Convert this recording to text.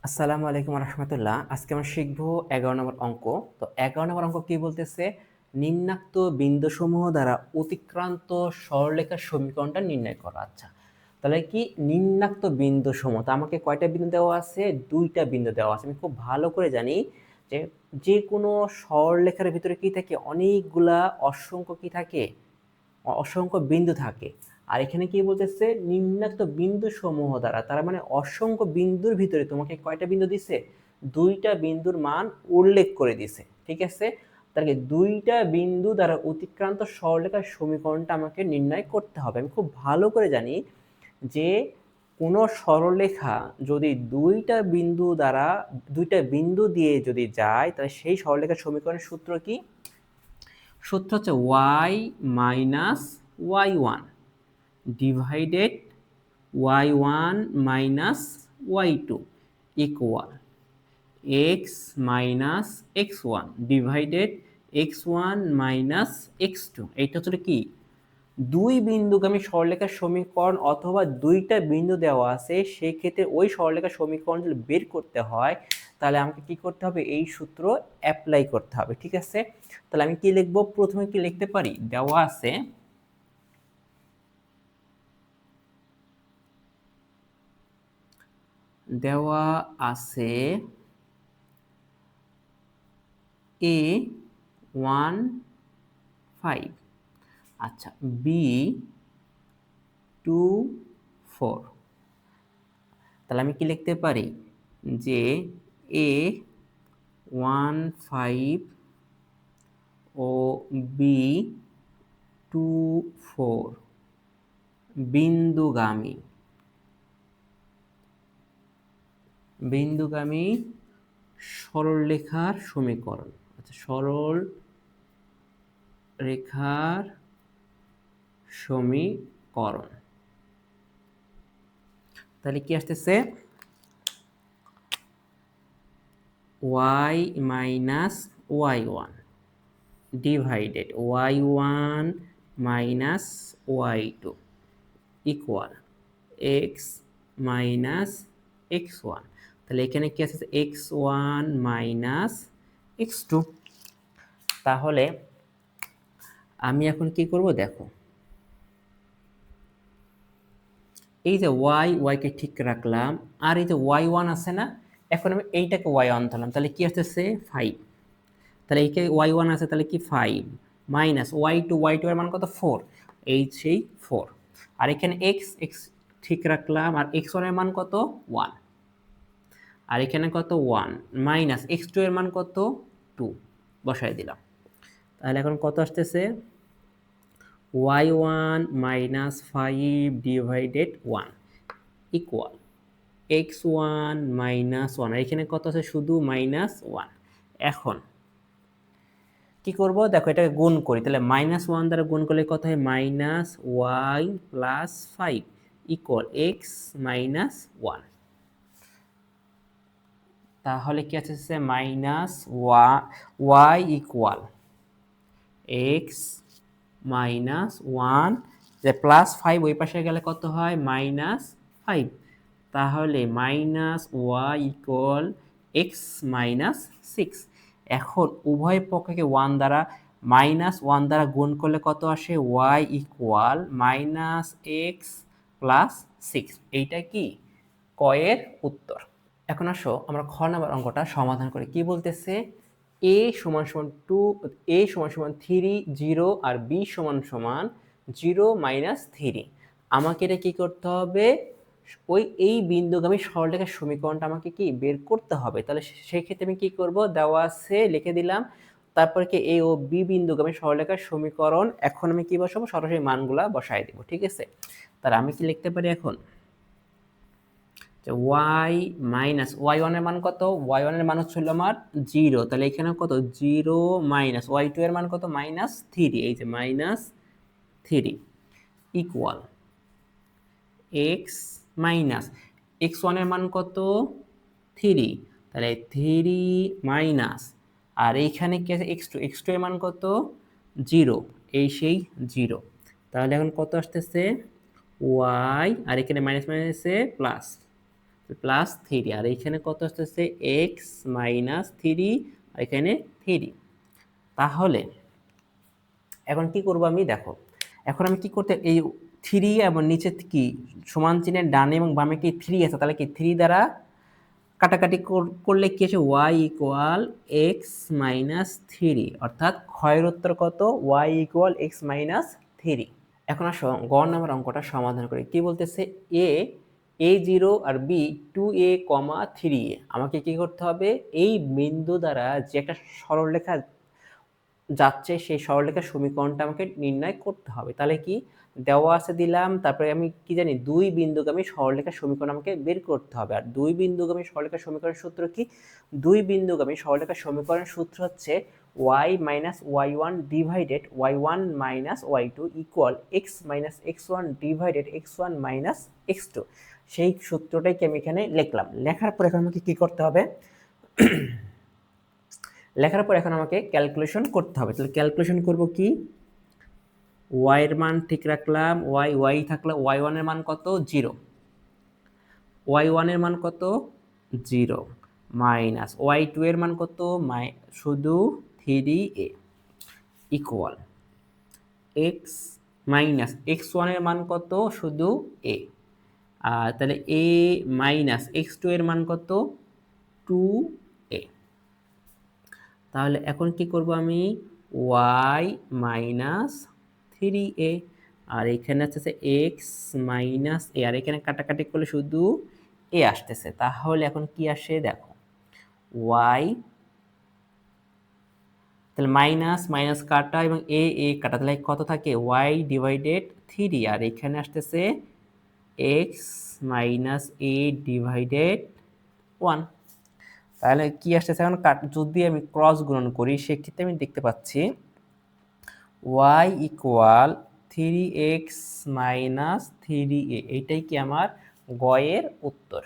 আসসালামু আলাইকুম রহমতুল্লাহ। আজকে আমরা শিখবো 11 নম্বর অঙ্ক। তো 11 নম্বর অঙ্ক কি বলতেছে? নিম্নাক্ত বিন্দুসমূহ দ্বারা অতিক্রান্ত সরলরেখার সমীকরণটা নির্ণয় করা। আচ্ছা, তাহলে কি নিম্নাক্ত বিন্দুসমূহ? তো আমাকে কয়টা বিন্দু দেওয়া আছে? দুইটা বিন্দু দেওয়া আছে। আমি খুব ভালো করে জানি যে যে কোনো সরলরেখার ভিতরে কি থাকে? অনেকগুলা অসংখ্য কি থাকে? অসংখ্য বিন্দু থাকে। আর এখানে কি বলতেছে? নিম্নাক্ত বিন্দু সমূহ দ্বারা, তার মানে অসংখ্য বিন্দুর ভিতরে তোমাকে কয়টা বিন্দু দিছে? দুইটা বিন্দুর মান উল্লেখ করে দিছে। ঠিক আছে, তাহলে দুইটা বিন্দু দ্বারা অতিক্রান্ত সরলরেখার সমীকরণটা আমাকে নির্ণয় করতে হবে। আমি খুব ভালো করে জানি যে কোনো সরলরেখা যদি দুইটা বিন্দু দিয়ে যদি যায়, তাহলে সেই সরলরেখার সমীকরণের সূত্র কি? সূত্র হচ্ছে Y minus Y one divided Y one minus Y two equal X minus X one divided X one minus X two. এইটা হচ্ছে কি? দুই বিন্দুগামী সরলরেখার সমীকরণ, অথবা দুইটা বিন্দু দেওয়া আছে, সেই ক্ষেত্রে ওই সরলরেখার সমীকরণ যদি বের করতে হয়, তাহলে আমাকে কি করতে হবে? এই সূত্র অ্যাপ্লাই করতে হবে। ঠিক আছে, তাহলে আমি কি লিখবো? প্রথমে কি লিখতে পারি? দেওয়া আছে এ 1 5, আচ্ছা বি 2 4। তাহলে আমি কি লিখতে পারি? যে এ 1 5 ও বি 2 4 বিন্দুগামী বিন্দুগামী সরলরেখার সমীকরণ। আচ্ছা, সরল রেখার সমীকরণ। তাহলে কি আসতেছে? Y minus Y one divided Y one minus Y two equal X minus X one. তাহলে এখানে কি আছে? X one minus X two. তাহলে আমি এখন কি করব? দেখো, এই যে ওয়াইকে ঠিক রাখলাম, আর এই যে ওয়াই ওয়ান আছে না, এখন আমি এইটাকে ওয়াই ওয়ান ধরলাম, তাহলে কি আসতেছে? 5। তাহলে এইকে ওয়াই ওয়ান আছে, তাহলে কি 5 মাইনাস ওয়াই টু এর মান কত? 4। এই সেই 4। আর এখানে এক্স এক্স ঠিক রাখলাম, আর এক্স ওয়ান এর মান কত? 1। আর এখানে কত? 1 মাইনাস এক্স টু এর মান কত? 2 বসাই দিলাম। তাহলে এখন কত আসতেছে? Y one minus 5 divided 1 equal X one minus one. এখানে কত আছে? শুধু মাইনাস ওয়ান। এখন কি করব? দেখো, এটাকে গুণ করি। তাহলে মাইনাস ওয়ান দ্বারা গুণ করলে কত হয়? Minus Y plus 5 equal X minus one. তাহলে কি আছে? Minus Y equal X minus one, যে প্লাস 5 ওই পাশে গেলে কত হয়? মাইনাস 5। তাহলে minus Y equal X minus 6। এখন উভয় পক্ষকে মাইনাস ওয়ান দ্বারা গুণ করলে কত আসে? Y equal minus X plus 6। এইটা কি কয়ের উত্তর। এখন আসো আমরা খ নাম্বার অঙ্কটা সমাধান করি। কি বলতেছে? এ সমান সমান 2, এ সমান সমান 3 0, আর বি সমান সমান 0 মাইনাস 3। আমাকে এটা কি করতে হবে? এই বিন্দুগামী সরলরেখার সমীকরণটা আমাকে কি বের করতে হবে। তাহলে সেই ক্ষেত্রে আমি কি করব? দেওয়া আছে, লিখে দিলাম। তারপরে কি এ ও বি বিন্দুগামী সরলরেখার সমীকরণ। এখন আমি কি বসাবো? সরাসরি মানগুলা বসাই দেব। ঠিক আছে, তাহলে আমি কি লিখতে পারি এখন? ওয়াই মাইনাস ওয়াই ওয়ান এর মান কত? ওয়াই ওয়ান এর মান হচ্ছিল আমার 0। তাহলে এখানে কত? 0 মাইনাস ওয়াই টু এর মান কত? মাইনাস 3। এই যে minus 3 equal X minus X one এর মান কত? 3। তাহলে 3 মাইনাস, আর এইখানে কি আছে? এক্স টু এর মান কত? 0। এই সেই 0। তাহলে এখন কত আসতেছে? ওয়াই, আর এখানে মাইনাস মাইনাসে প্লাস, প্লাস 3 আর এখানে কত আসতেছে এক্স মাইনাস 3 আর এখানে 3। তাহলে এখন কি করব আমি দেখো, এখন আমি কি করতে এই 3 এবং নিচে কি সমান চিহ্নের ডানে এবং বামে কি 3 আছে, তাহলে কি 3 দ্বারা কাটাকাটি করলে কি আসে ওয়াই ইকুয়াল এক্স মাইনাস 3, অর্থাৎ ক্ষয়ের উত্তর কত ওয়াই ইকুয়াল এক্স মাইনাস 3। এখন আসো গ নাম্বার অঙ্কটা সমাধান করি। কি বলতেছে a0 আর b 2a, 3a। আমাকে কি করতে হবে, এই বিন্দু দ্বারা যে একটা সরলরেখা যাচ্ছে সেই সরলরেখার সমীকরণটা আমাকে নির্ণয় করতে হবে। তাহলে কি দেওয়া আছে দিলাম, তারপরে আমি কি জানি দুই বিন্দুগামী সরলরেখার সমীকরণ আমাকে বের করতে হবে। আর দুই বিন্দুগামী সরলরেখার সমীকরণের সূত্র কি, দুই বিন্দুগামী সরলরেখার সমীকরণের সূত্র হচ্ছে y minus y1 divided y1 minus y2 equal x minus x1 divided x1 minus x2। সেই সূত্রটাই আমি এখানে লিখলাম। লেখার পর এখন আমাকে কি করতে হবে, লেখার পর এখন আমাকে ক্যালকুলেশন করতে হবে। তাহলে ক্যালকুলেশন করব কি, y এর মান ঠিক রাখলাম, y থাকলে y1 এর মান কত 0, y1 এর মান কত 0 মাইনাস y2 এর মান কত শুধু 3a equal x minus x1 এর মান কত শুধু a, আর তাহলে a মাইনাস x2 এর মান কত 2a। তাহলে এখন কি করব আমি y মাইনাস 3a আর এখানে আসতেছে x মাইনাস a আর এখানে কাটাকাটি করলে শুধু a আসতেছে। তাহলে এখন কি আসে দেখো y, তাহলে মাইনাস মাইনাস কাটা এবং a কাটা, তাহলে কত থাকে y ডিভাইডেড 3 আর এখানে আসতেছে x মাইনাস a ডিভাইডেড 1। তাহলে কি আসতেছে এখন যদি আমি ক্রস গুণন করি সেক্ষেত্রে আমি দেখতে পাচ্ছি y equal 3x minus 3a, এইটাই কি আমার গয়ের উত্তর।